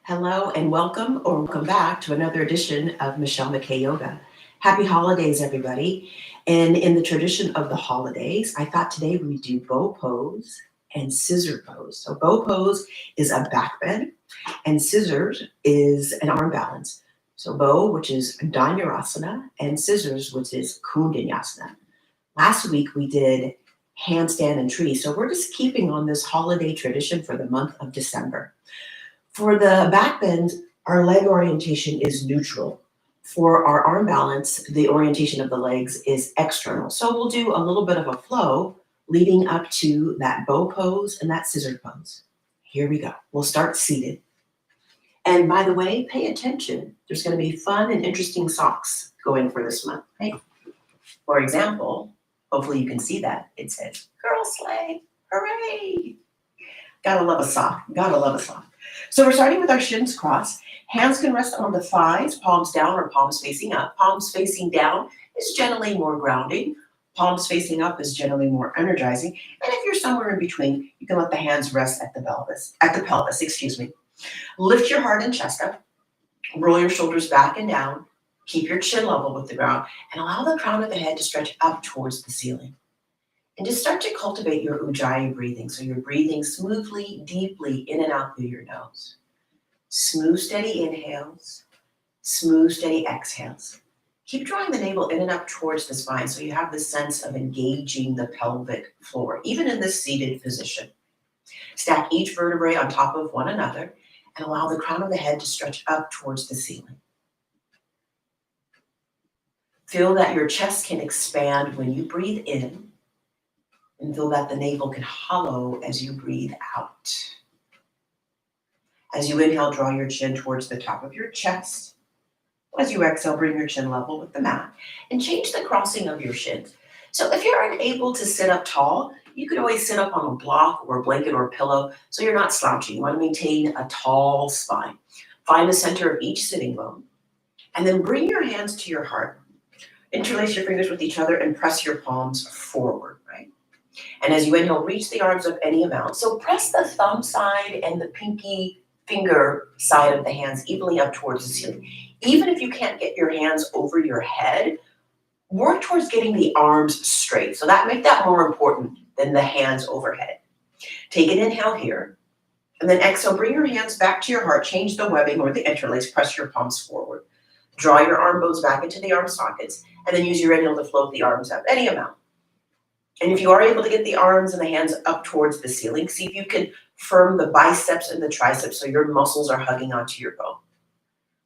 Hello and welcome or welcome back to another edition of McKay Yoga. Happy holidays, everybody. And in the tradition of the holidays, I thought today we would do bow pose and scissor pose. So bow pose is a back bend and scissors is an arm balance. So bow, which is Dhanurasana, and scissors, which is Kundanyasana. Last week we did handstand and tree. So we're just keeping on this holiday tradition for the month of December. For the back bend, our leg orientation is neutral. For our arm balance, the orientation of the legs is external. So we'll do a little bit of a flow leading up to that bow pose and that scissor pose. Here we go. We'll start seated. And by the way, pay attention. There's going to be fun and interesting socks going for this month, right? For example, hopefully you can see that. It says, Girl Slay, hooray! Gotta love a sock, gotta love a sock. So we're starting with our shins crossed. Hands can rest on the thighs, palms down or palms facing up. Palms facing down is generally more grounding. Palms facing up is generally more energizing. And if you're somewhere in between, you can let the hands rest at the pelvis, Lift your heart and chest up. Roll your shoulders back and down. Keep your chin level with the ground and allow the crown of the head to stretch up towards the ceiling. And just start to cultivate your ujjayi breathing. So you're breathing smoothly, deeply in and out through your nose. Smooth, steady inhales, smooth, steady exhales. Keep drawing the navel in and up towards the spine so you have this sense of engaging the pelvic floor, even in this seated position. Stack each vertebrae on top of one another and allow the crown of the head to stretch up towards the ceiling. Feel that your chest can expand when you breathe in, and feel that the navel can hollow as you breathe out. As you inhale, draw your chin towards the top of your chest. As you exhale, bring your chin level with the mat and change the crossing of your shins. So if you're unable to sit up tall, you could always sit up on a block or a blanket or a pillow so you're not slouching. You want to maintain a tall spine. Find the center of each sitting bone and then bring your hands to your heart. Interlace your fingers with each other and press your palms forward, right? And as you inhale, reach the arms up any amount. So press the thumb side and the pinky finger side of the hands evenly up towards the ceiling. Even if you can't get your hands over your head, work towards getting the arms straight. So make that more important than the hands overhead. Take an inhale here. And then exhale, bring your hands back to your heart. Change the webbing or the interlace. Press your palms forward. Draw your arm bones back into the arm sockets. And then use your inhale to float the arms up any amount. And if you are able to get the arms and the hands up towards the ceiling, see if you can firm the biceps and the triceps so your muscles are hugging onto your bone.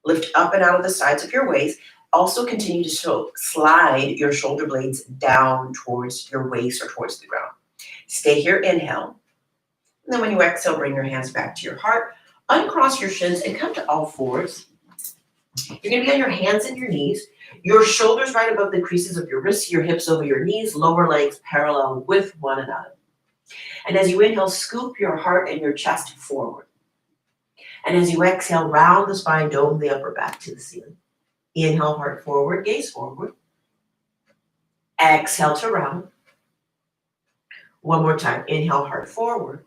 Lift up and out of the sides of your waist. Also continue to slide your shoulder blades down towards your waist or towards the ground. Stay here, inhale. And then when you exhale, bring your hands back to your heart. Uncross your shins and come to all fours. You're going to be on your hands and your knees. Your shoulders right above the creases of your wrists, your hips over your knees, lower legs parallel with one another. And as you inhale, scoop your heart and your chest forward. And as you exhale, round the spine, dome the upper back to the ceiling. Inhale, heart forward, gaze forward. Exhale to round. One more time. Inhale, heart forward.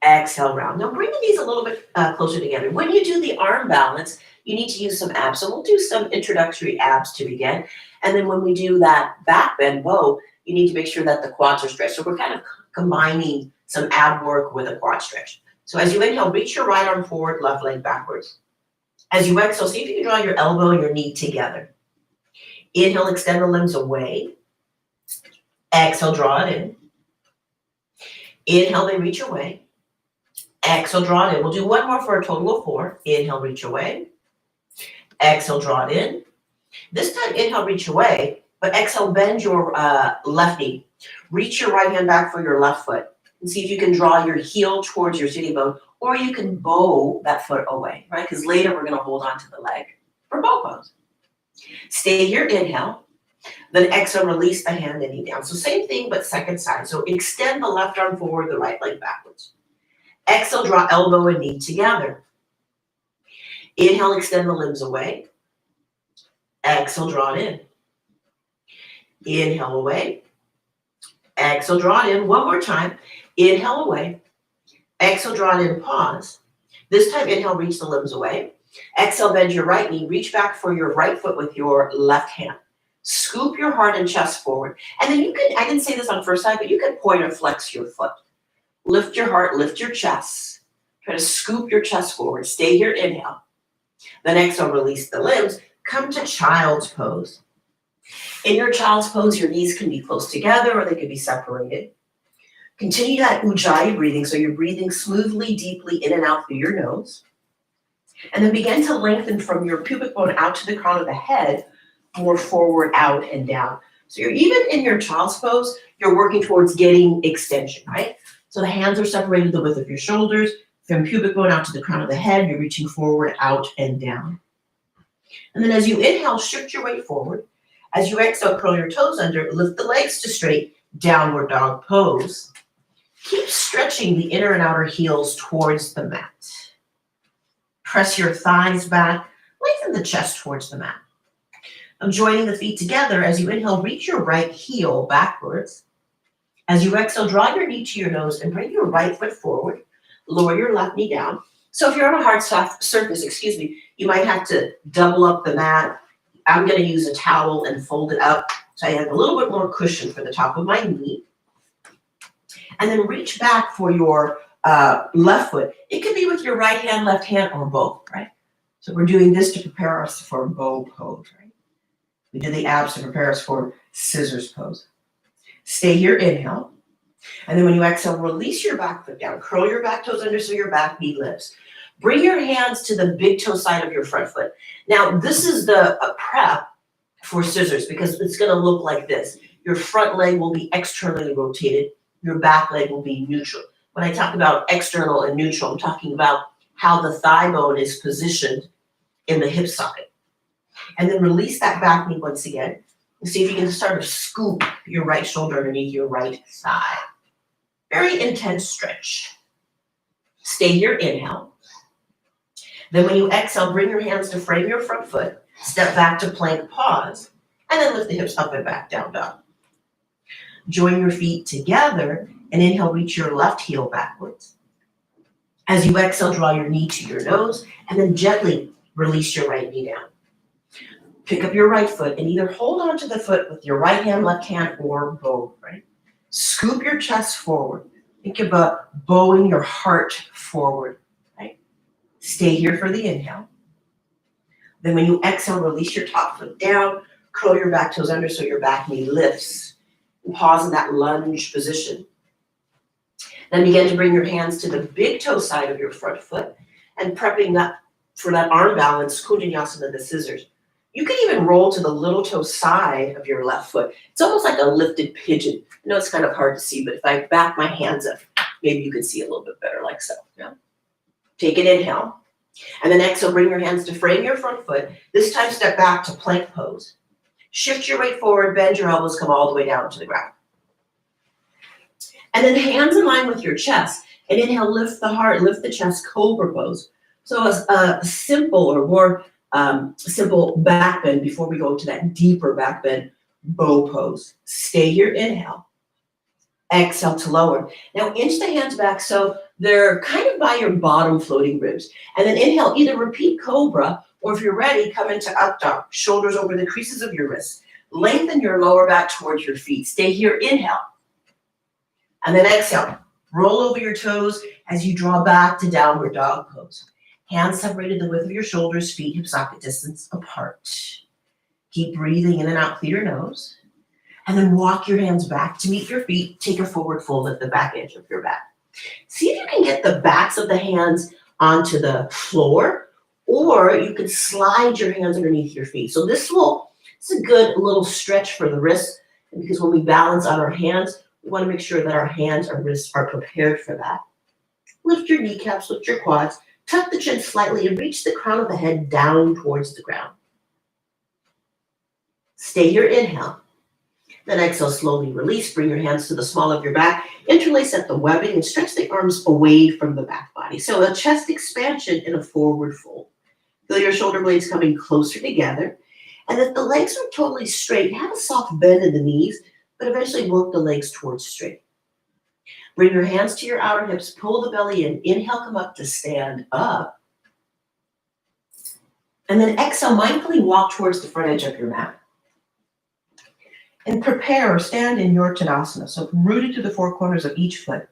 Exhale, round. Now bring the knees a little bit closer together. When you do the arm balance, you need to use some abs. So we'll do some introductory abs to begin. And then when we do that back bend bow, you need to make sure that the quads are stretched. So we're kind of combining some ab work with a quad stretch. So as you inhale, reach your right arm forward, left leg backwards. As you exhale, see if you can draw your elbow and your knee together. Inhale, extend the limbs away. Exhale, draw it in. Inhale, they reach away. Exhale, draw it in. We'll do one more for a total of 4. Inhale, reach away. Exhale, draw it in. This time, inhale, reach away, but exhale, bend your left knee. Reach your right hand back for your left foot and see if you can draw your heel towards your sitting bone, or you can bow that foot away, right? Because later we're going to hold on to the leg for bow pose. Stay here, inhale. Then exhale, release the hand and knee down. So same thing, but second side. So extend the left arm forward, the right leg backwards. Exhale, draw elbow and knee together. Inhale, extend the limbs away. Exhale, draw it in. Inhale, away. Exhale, draw it in. One more time. Inhale, away. Exhale, draw it in, pause. This time, inhale, reach the limbs away. Exhale, bend your right knee. Reach back for your right foot with your left hand. Scoop your heart and chest forward. And then you can, I didn't say this on first side, but you can point or flex your foot. Lift your heart, lift your chest. Try to scoop your chest forward. Stay here, inhale. Then exhale, release the limbs. Come to child's pose. In your child's pose, your knees can be close together or they can be separated. Continue that ujjayi breathing, so you're breathing smoothly, deeply in and out through your nose. And then begin to lengthen from your pubic bone out to the crown of the head, more forward, out, and down. So you're even in your child's pose, you're working towards getting extension, right? So the hands are separated the width of your shoulders. From pubic bone out to the crown of the head, you're reaching forward, out, and down. And then as you inhale, shift your weight forward. As you exhale, curl your toes under, lift the legs to straight, downward dog pose. Keep stretching the inner and outer heels towards the mat. Press your thighs back, lengthen the chest towards the mat. Now joining the feet together, as you inhale, reach your right heel backwards. As you exhale, draw your knee to your nose and bring your right foot forward. Lower your left knee down. So if you're on a hard surface, you might have to double up the mat. I'm going to use a towel and fold it up so I have a little bit more cushion for the top of my knee. And then reach back for your left foot. It could be with your right hand, left hand, or both, right? So we're doing this to prepare us for bow pose, right? We do the abs to prepare us for scissors pose. Stay here, inhale. And then when you exhale, release your back foot down. Curl your back toes under so your back knee lifts. Bring your hands to the big toe side of your front foot. Now, this is the prep for scissors because it's going to look like this. Your front leg will be externally rotated. Your back leg will be neutral. When I talk about external and neutral, I'm talking about how the thigh bone is positioned in the hip socket. And then release that back knee once again. And see if you can start to scoop your right shoulder underneath your right thigh. Very intense stretch. Stay here, inhale. Then when you exhale, bring your hands to frame your front foot. Step back to plank, pause. And then lift the hips up and back, down dog. Join your feet together and inhale, reach your left heel backwards. As you exhale, draw your knee to your nose and then gently release your right knee down. Pick up your right foot and either hold on to the foot with your right hand, left hand, or both, right? Scoop your chest forward. Think about bowing your heart forward, right? Stay here for the inhale. Then when you exhale, release your top foot down, curl your back toes under so your back knee lifts. And pause in that lunge position. Then begin to bring your hands to the big toe side of your front foot and prepping that for that arm balance, Kundinyasana, the scissors. You can even roll to the little toe side of your left foot. It's almost like a lifted pigeon. I know it's kind of hard to see, but if I back my hands up, maybe you can see a little bit better like so. Yeah. Take an inhale. And then exhale, bring your hands to frame your front foot. This time step back to plank pose. Shift your weight forward, bend your elbows, come all the way down to the ground. And then hands in line with your chest. And inhale, lift the heart, lift the chest, cobra pose. So a simple or more simple back bend before we go to that deeper back bend, bow pose. Stay here, inhale. Exhale to lower. Now inch the hands back so they're kind of by your bottom floating ribs. And then inhale, either repeat cobra or if you're ready, come into up dog. Shoulders over the creases of your wrists. Lengthen your lower back towards your feet. Stay here, inhale. And then exhale. Roll over your toes as you draw back to downward dog pose. Hands separated the width of your shoulders, feet hip socket distance apart. Keep breathing in and out through your nose. And then walk your hands back to meet your feet. Take a forward fold at the back edge of your back. See if you can get the backs of the hands onto the floor, or you can slide your hands underneath your feet. So it's a good little stretch for the wrists. And because when we balance on our hands, we want to make sure that our hands and wrists are prepared for that. Lift your kneecaps, lift your quads, tuck the chin slightly and reach the crown of the head down towards the ground. Stay here, inhale. Then exhale, slowly release. Bring your hands to the small of your back. Interlace at the webbing and stretch the arms away from the back body. So a chest expansion in a forward fold. Feel your shoulder blades coming closer together. And if the legs are totally straight, have a soft bend in the knees, but eventually work the legs towards straight. Bring your hands to your outer hips, pull the belly in. Inhale, come up to stand up. And then exhale, mindfully walk towards the front edge of your mat. And prepare or stand in your Tadasana. So rooted to the four corners of each foot,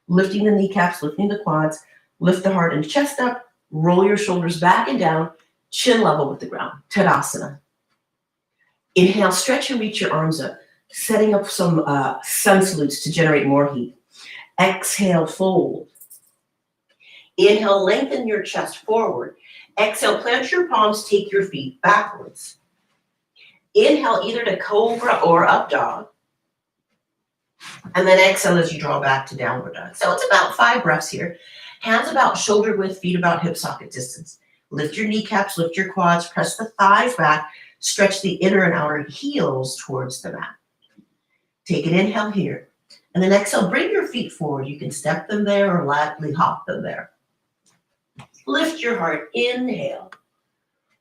lifting the kneecaps, lifting the quads, lift the heart and chest up, roll your shoulders back and down, chin level with the ground, Tadasana. Inhale, stretch and reach your arms up, setting up some sun salutes to generate more heat. Exhale, fold. Inhale, lengthen your chest forward. Exhale, plant your palms, take your feet backwards. Inhale, either to cobra or up dog. And then exhale as you draw back to downward dog. So it's about 5 breaths here. Hands about shoulder width, feet about hip socket distance. Lift your kneecaps, lift your quads, press the thighs back, stretch the inner and outer heels towards the mat. Take an inhale here. And then exhale, bring your feet forward. You can step them there or lightly hop them there. Lift your heart, inhale.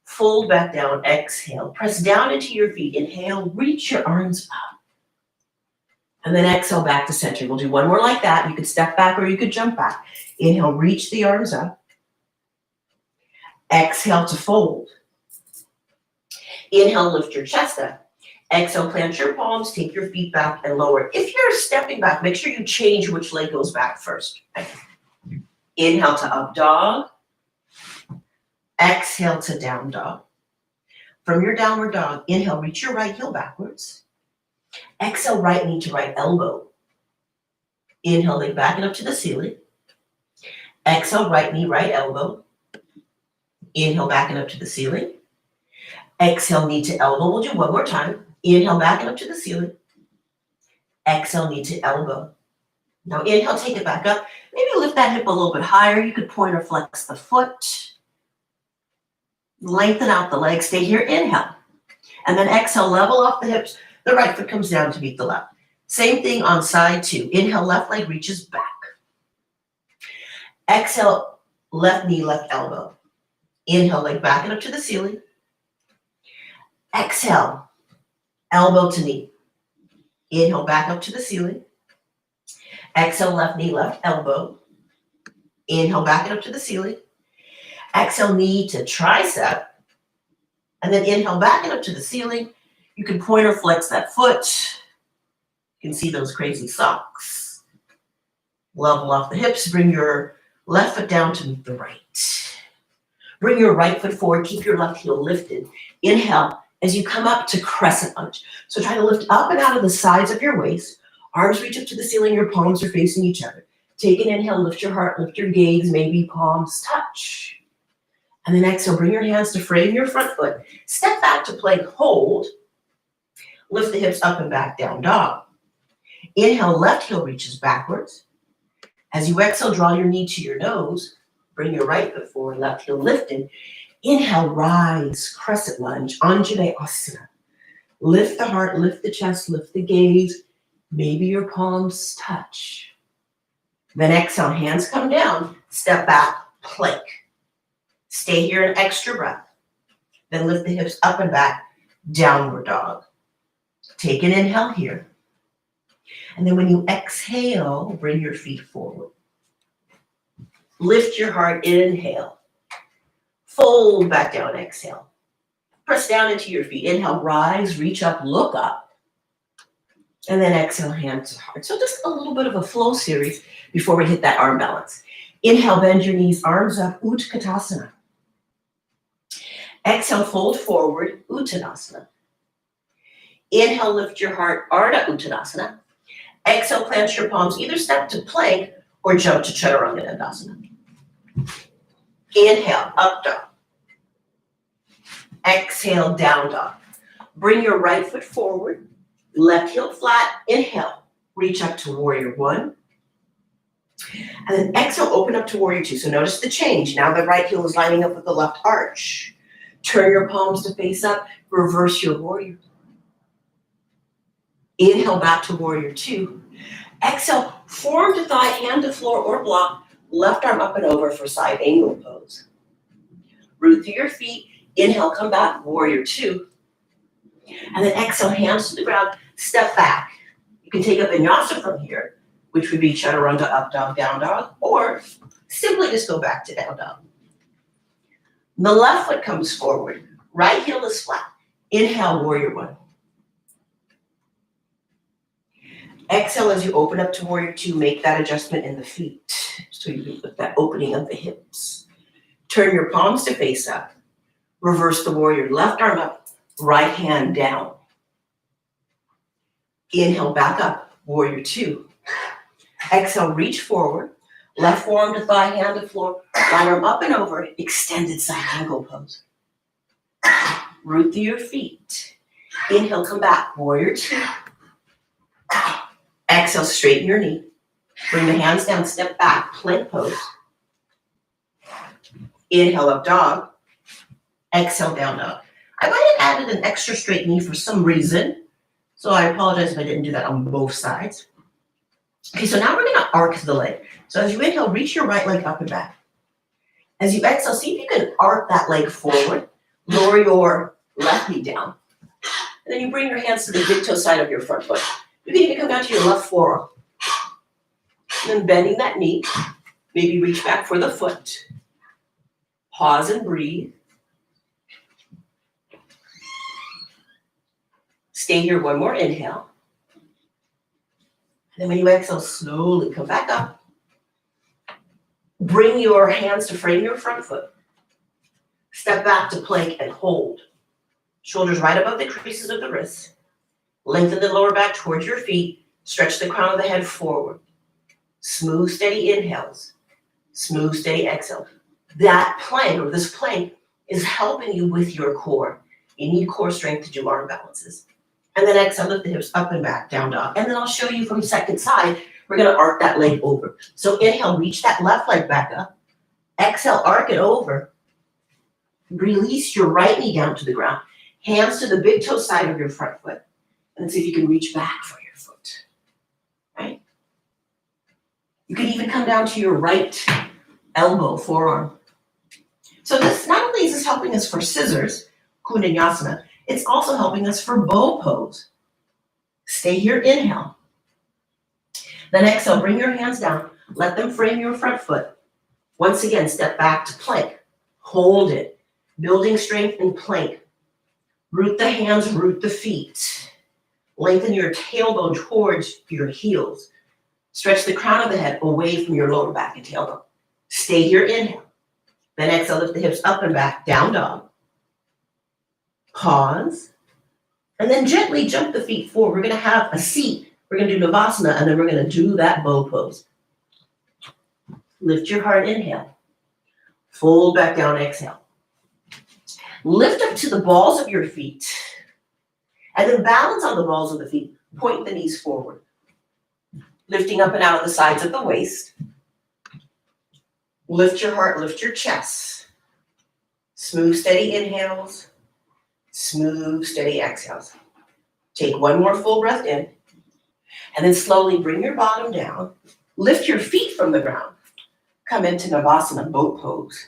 Fold back down, exhale. Press down into your feet, inhale, reach your arms up. And then exhale back to center. We'll do one more like that. You could step back or you could jump back. Inhale, reach the arms up. Exhale to fold. Inhale, lift your chest up. Exhale, plant your palms, take your feet back and lower. If you're stepping back, make sure you change which leg goes back first. Inhale to up dog. Exhale to down dog. From your downward dog, inhale, reach your right heel backwards. Exhale, right knee to right elbow. Inhale, leg back and up to the ceiling. Exhale, right knee, right elbow. Inhale, back and up to the ceiling. Exhale, knee to elbow. We'll do one more time. Inhale, back and up to the ceiling. Exhale, knee to elbow. Now inhale, take it back up. Maybe lift that hip a little bit higher. You could point or flex the foot. Lengthen out the leg. Stay here. Inhale. And then exhale, level off the hips. The right foot comes down to meet the left. Same thing on side 2. Inhale, left leg reaches back. Exhale, left knee, left elbow. Inhale, leg back and up to the ceiling. Exhale, elbow to knee. Inhale, back up to the ceiling. Exhale, left knee, left elbow. Inhale, back and up to the ceiling. Exhale, knee to tricep. And then inhale, back and up to the ceiling. You can point or flex that foot. You can see those crazy socks. Level off the hips. Bring your left foot down to meet the right. Bring your right foot forward. Keep your left heel lifted. Inhale as you come up to crescent lunge. So try to lift up and out of the sides of your waist. Arms reach up to the ceiling. Your palms are facing each other. Take an inhale. Lift your heart. Lift your gaze. Maybe palms touch. And then exhale. Bring your hands to frame your front foot. Step back to plank. Hold. Lift the hips up and back, down dog. Inhale, left heel reaches backwards. As you exhale, draw your knee to your nose. Bring your right foot forward, left heel lifted. Inhale, rise, crescent lunge, Anjaneyasana. Lift the heart, lift the chest, lift the gaze. Maybe your palms touch. Then exhale, hands come down. Step back, plank. Stay here an extra breath. Then lift the hips up and back, downward dog. Take an inhale here. And then when you exhale, bring your feet forward. Lift your heart, inhale. Fold back down, exhale. Press down into your feet. Inhale, rise, reach up, look up. And then exhale, hands to heart. So just a little bit of a flow series before we hit that arm balance. Inhale, bend your knees, arms up, Utkatasana. Exhale, fold forward, Uttanasana. Inhale, lift your heart, Ardha Uttanasana. Exhale, plant your palms, either step to plank or jump to Chaturanga Dandasana. Inhale, up dog. Exhale, down dog. Bring your right foot forward, left heel flat. Inhale, reach up to warrior 1. And then exhale, open up to warrior 2. So notice the change. Now the right heel is lining up with the left arch. Turn your palms to face up, reverse your warrior. Inhale back to warrior 2. Exhale, forearm to thigh, hand to floor or block, left arm up and over for side angle pose. Root through your feet. Inhale, come back, warrior 2. And then exhale, hands to the ground, step back. You can take a vinyasa from here. which would be chaturanga, up dog, down dog, or simply just go back to down dog. The left foot comes forward, right heel is flat. Inhale, warrior one. Exhale as you open up to warrior two, make that adjustment in the feet. So you can put that opening of the hips. Turn your palms to face up. Reverse the warrior, left arm up, right hand down. Inhale, back up, warrior two. Exhale, reach forward, left forearm to thigh, hand to floor, right arm up and over, extended side angle pose. Root through your feet. Inhale, come back, warrior two. Exhale, straighten your knee. Bring the hands down, step back, plank pose. Inhale, up dog. Exhale, down dog. I might have added an extra straight knee for some reason, so I apologize if I didn't do that on both sides. Okay, so now we're gonna arc the leg. So as you inhale, reach your right leg up and back. As you exhale, see if you can arc that leg forward. Lower your left knee down. And then you bring your hands to the big toe side of your front foot. You can even come down to your left forearm. And then bending that knee, maybe reach back for the foot. Pause and breathe. Stay here, one more inhale. And then when you exhale, slowly come back up. Bring your hands to frame your front foot. Step back to plank and hold. Shoulders right above the creases of the wrists. Lengthen the lower back towards your feet. Stretch the crown of the head forward. Smooth, steady inhales. Smooth, steady exhale. That plank, or this plank, is helping you with your core. You need core strength to do arm balances. And then exhale, lift the hips up and back, down dog. And then I'll show you from second side, we're gonna arc that leg over. So inhale, reach that left leg back up. Exhale, arc it over. Release your right knee down to the ground. Hands to the big toe side of your front foot. And see if you can reach back for your foot, right? You can even come down to your right elbow, forearm. So this, not only is this helping us for scissors, Kundanyasana, it's also helping us for bow pose. Stay here, inhale. Then exhale, bring your hands down, let them frame your front foot. Once again, step back to plank. Hold it, building strength in plank. Root the hands, root the feet. Lengthen your tailbone towards your heels. Stretch the crown of the head away from your lower back and tailbone. Stay here, inhale. Then exhale, lift the hips up and back, down dog. Pause. And then gently jump the feet forward. We're gonna have a seat. We're gonna do Navasana, and then we're gonna do that bow pose. Lift your heart, inhale. Fold back down, exhale. Lift up to the balls of your feet. And then balance on the balls of the feet. Point the knees forward. Lifting up and out of the sides of the waist. Lift your heart, lift your chest. Smooth, steady inhales. Smooth, steady exhales. Take one more full breath in. And then slowly bring your bottom down. Lift your feet from the ground. Come into Navasana, boat pose.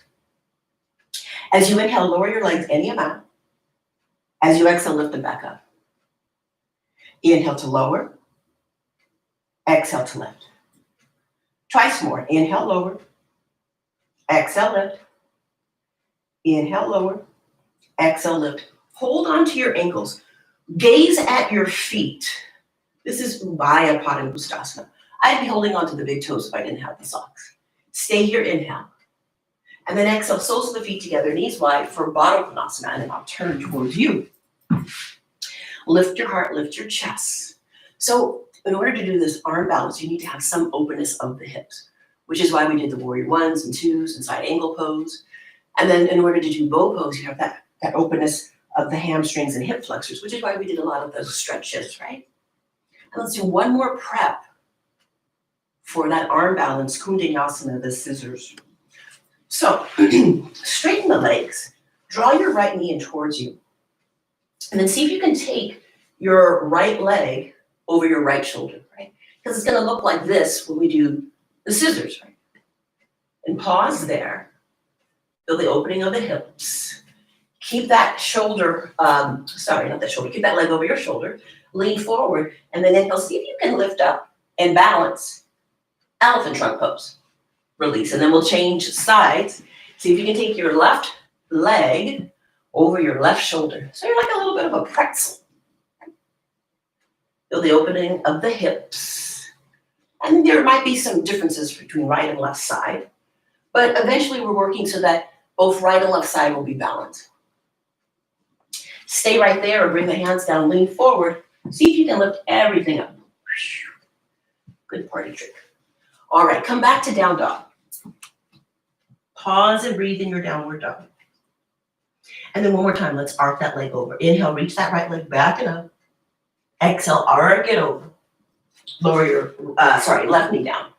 As you inhale, lower your legs any amount. As you exhale, lift them back up. Inhale to lower. Exhale to lift. Twice more. Inhale, lower. Exhale, lift. Inhale, lower. Exhale, lift. Hold on to your ankles. Gaze at your feet. This is Ubaya Padangustasana. I'd be holding on to the big toes if I didn't have the socks. Stay here, inhale. And then exhale, soles of the feet together, knees wide for Baddha Konasana, and then I'll turn towards you. Lift your heart, lift your chest. So in order to do this arm balance, you need to have some openness of the hips, which is why we did the warrior ones and twos and side angle pose. And then in order to do bow pose, you have that openness of the hamstrings and hip flexors, which is why we did a lot of those stretches, right? And let's do one more prep for that arm balance, Kundanyasana, the scissors. So straighten the legs, draw your right knee in towards you, and then see if you can take your right leg over your right shoulder, right? Because it's gonna look like this when we do the scissors, right? And pause there, feel the opening of the hips. Keep that shoulder, keep that leg over your shoulder, lean forward, and then inhale, see if you can lift up and balance elephant trunk pose. Release, and then we'll change sides. See if you can take your left leg over your left shoulder. So you're like a little bit of a pretzel. Feel the opening of the hips. And there might be some differences between right and left side, but eventually we're working so that both right and left side will be balanced. Stay right there or bring the hands down, lean forward. See if you can lift everything up. Good party trick. All right, come back to down dog. Pause and breathe in your downward dog. And then one more time, let's arc that leg over. Inhale, reach that right leg back and up. Exhale, arc it over. Lower your, left knee down.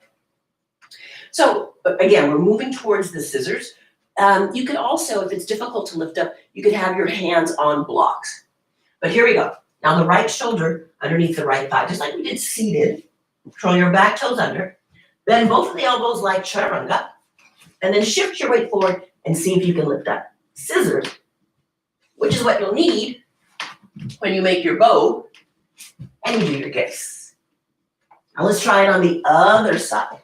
So again, we're moving towards the scissors. You could also, if it's difficult to lift up, you could have your hands on blocks. But here we go. Now the right shoulder underneath the right thigh, just like we did seated. Curl your back toes under. Bend both of the elbows like chaturanga. And then shift your weight forward and see if you can lift up. Scissors, which is what you'll need when you make your bow and you do your gifts. Now let's try it on the other side.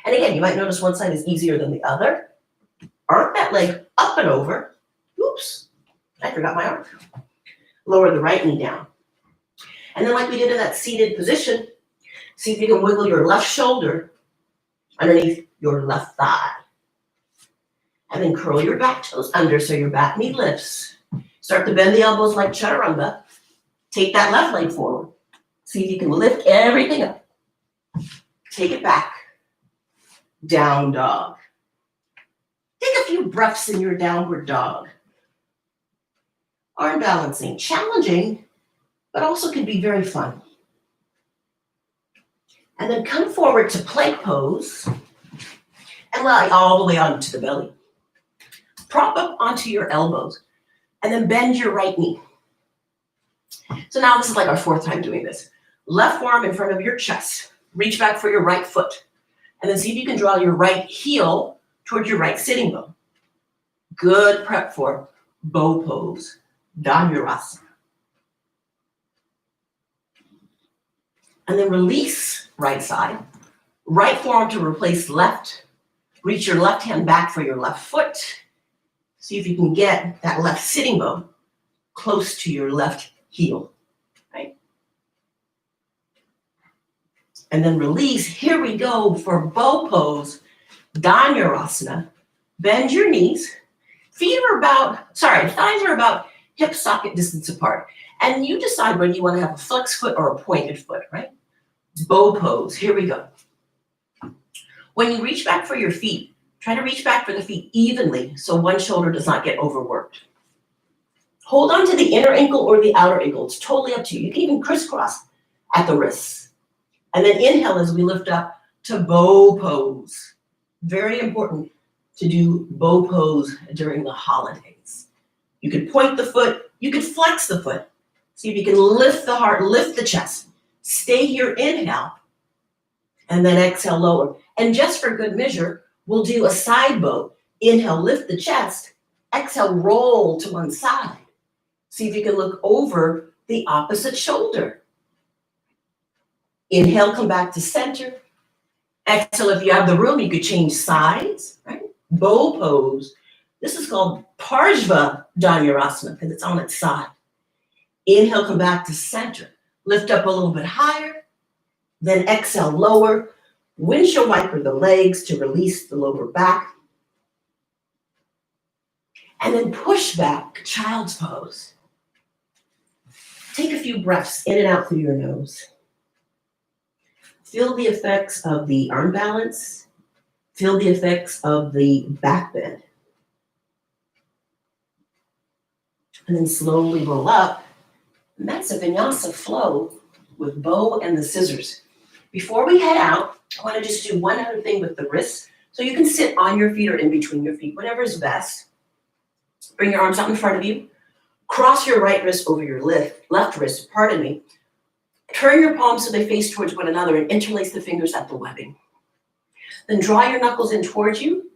And again, you might notice one side is easier than the other. Arc that leg up and over. Oops, I forgot my arm. Lower the right knee down. And then like we did in that seated position, see if you can wiggle your left shoulder underneath your left thigh. And then curl your back toes under so your back knee lifts. Start to bend the elbows like chaturanga. Take that left leg forward. See if you can lift everything up. Take it back. Down dog. Take a few breaths in your downward dog. Arm balancing, challenging, but also can be very fun. And then come forward to plank pose and lie all the way onto the belly. Prop up onto your elbows and then bend your right knee. So now this is like our fourth time doing this. Left forearm in front of your chest. Reach back for your right foot. And then see if you can draw your right heel towards your right sitting bone. Good prep for bow pose, Dhanurasana. And then release right side. Right forearm to replace left. Reach your left hand back for your left foot. See if you can get that left sitting bone close to your left heel. Right? And then release. Here we go for bow pose, Dhanurasana. Bend your knees. Thighs are about hip socket distance apart. And you decide whether you want to have a flex foot or a pointed foot, right? Bow pose. Here we go. When you reach back for your feet, try to reach back for the feet evenly so one shoulder does not get overworked. Hold on to the inner ankle or the outer ankle. It's totally up to you. You can even crisscross at the wrists. And then inhale as we lift up to bow pose. Very important to do bow pose during the holidays. You could point the foot. You could flex the foot. See if you can lift the heart, lift the chest. Stay here, inhale, and then exhale, lower. And just for good measure, we'll do a side bow. Inhale, lift the chest. Exhale, roll to one side. See if you can look over the opposite shoulder. Inhale, come back to center. Exhale, if you have the room, you could change sides, right? Bow pose. This is called Parshva Dhanurasana because it's on its side. Inhale, come back to center. Lift up a little bit higher. Then exhale, lower. Windshield wiper the legs to release the lower back. And then push back, child's pose. Take a few breaths in and out through your nose. Feel the effects of the arm balance. Feel the effects of the back bend. And then slowly roll up. And that's a vinyasa flow with bow and the scissors. Before we head out, I want to just do one other thing with the wrists. So you can sit on your feet or in between your feet, whatever is best. Bring your arms out in front of you. Cross your right wrist over your left wrist, pardon me. Turn your palms so they face towards one another and interlace the fingers at the webbing. Then draw your knuckles in towards you,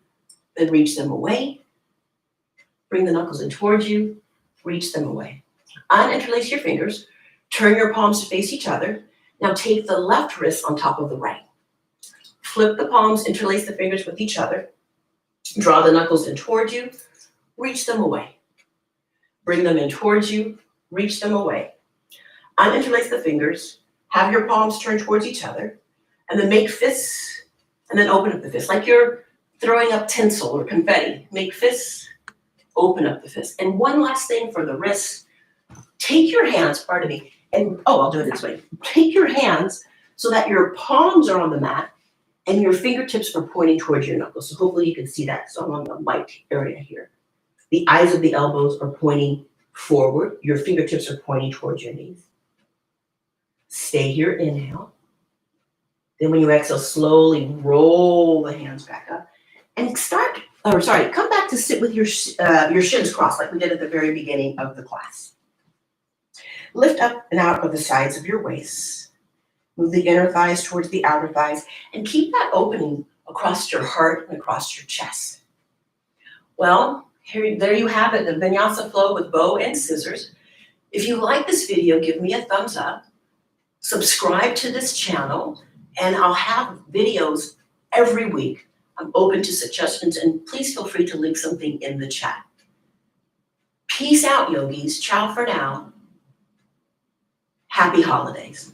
then reach them away. Bring the knuckles in towards you, reach them away. Uninterlace your fingers, turn your palms to face each other. Now take the left wrist on top of the right. Flip the palms, interlace the fingers with each other. Draw the knuckles in towards you, reach them away. Bring them in towards you, reach them away. Uninterlace the fingers, have your palms turn towards each other, and then make fists, and then open up the fists, like you're throwing up tinsel or confetti. Make fists, open up the fists. And one last thing for the wrists, take your hands, pardon me, and I'll do it this way. Take your hands so that your palms are on the mat and your fingertips are pointing towards your knuckles. So hopefully you can see that. So I'm on the light area here. The eyes of the elbows are pointing forward. Your fingertips are pointing towards your knees. Stay here, inhale. Then when you exhale, slowly roll the hands back up and come back to sit with your shins crossed like we did at the very beginning of the class. Lift up and out of the sides of your waist. Move the inner thighs towards the outer thighs and keep that opening across your heart and across your chest. Well, there you have it, the Vinyasa flow with bow and scissors. If you like this video, give me a thumbs up. Subscribe to this channel, and I'll have videos every week. I'm open to suggestions, and please feel free to link something in the chat. Peace out, yogis. Ciao for now. Happy holidays.